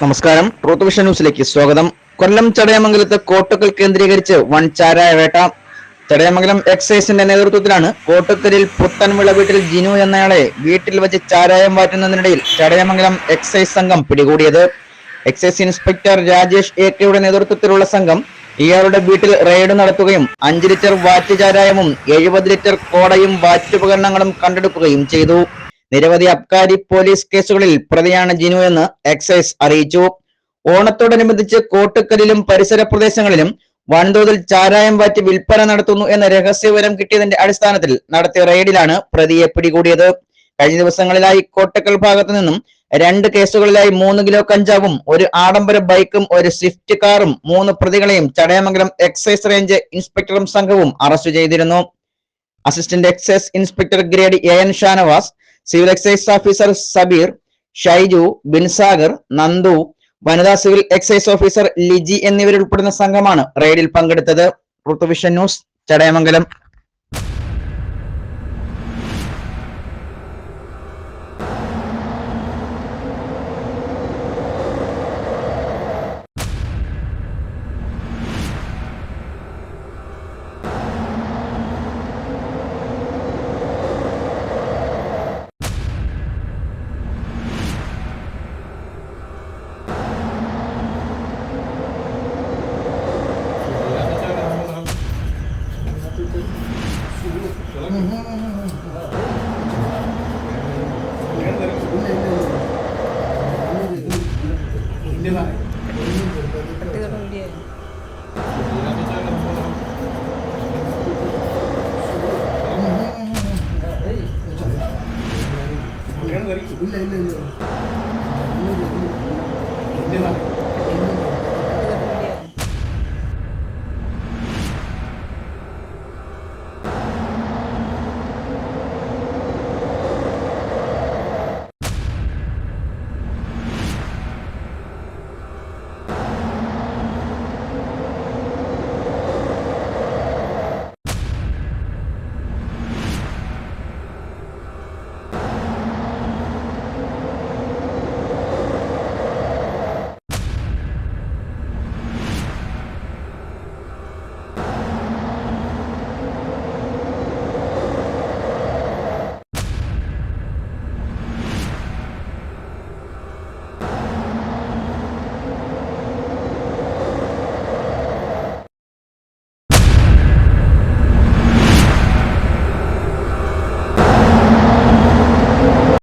നമസ്കാരം. Truth vision ന്യൂസിലേക്ക് സ്വാഗതം. കൊല്ലം ചടയമംഗലത്ത് കോട്ടക്കൽ കേന്ദ്രീകരിച്ച് വൻ ചാരായ വേട്ട. ചടയമംഗലം എക്സൈസിന്റെ നേതൃത്വത്തിലാണ് കോട്ടക്കലിൽ പുത്തൻവിള വീട്ടിൽ ജിനു എന്നയാളെ വീട്ടിൽ വെച്ച് ചാരായം വാറ്റുന്നതിനിടയിൽ ചടയമംഗലം എക്സൈസ് സംഘം പിടികൂടിയത്. എക്സൈസ് ഇൻസ്പെക്ടർ രാജേഷ് എ.കെയുടെ നേതൃത്വത്തിലുള്ള സംഘം ഇയാളുടെ വീട്ടിൽ റെയ്ഡ് നടത്തുകയും 5 ലിറ്റർ വാറ്റ് ചാരായവും 70 ലിറ്റർ കോടയും വാറ്റുപകരണങ്ങളും കണ്ടെടുക്കുകയും ചെയ്തു. നിരവധി അബ്കാരി പോലീസ് കേസുകളിൽ പ്രതിയാണ് ജിനു എന്ന് എക്സൈസ് അറിയിച്ചു. ഓണത്തോടനുബന്ധിച്ച് കോട്ടക്കലിലും പരിസര പ്രദേശങ്ങളിലും വൻതോതിൽ ചാരായം വാറ്റി വിൽപ്പന നടത്തുന്നു എന്ന രഹസ്യവിവരം കിട്ടിയതിന്റെ അടിസ്ഥാനത്തിൽ നടത്തിയ റെയ്ഡിലാണ് പ്രതിയെ പിടികൂടിയത്. കഴിഞ്ഞ ദിവസങ്ങളിലായി കോട്ടക്കൽ ഭാഗത്തു നിന്നും 2 കേസുകളിലായി 3 കിലോ കഞ്ചാവും 1 ആഡംബര ബൈക്കും 1 സ്വിഫ്റ്റ് കാറും 3 പ്രതികളെയും ചടയമംഗലം എക്സൈസ് റേഞ്ച് ഇൻസ്പെക്ടറും സംഘവും അറസ്റ്റ് ചെയ്തിരുന്നു. Assistant excise inspector grade AN Shanavas, civil excise officer Sabeer, Shaiju, Binsagar, Nandu, വനിതാ സിവിൽ എക്സൈസ് ഓഫീസർ ലിജി എന്നിവരുൾപ്പെടുന്ന സംഘമാണ് റെയ്ഡിൽ പങ്കെടുത്തത്. Truth vision news, Chadayamangalam. ഇല്ല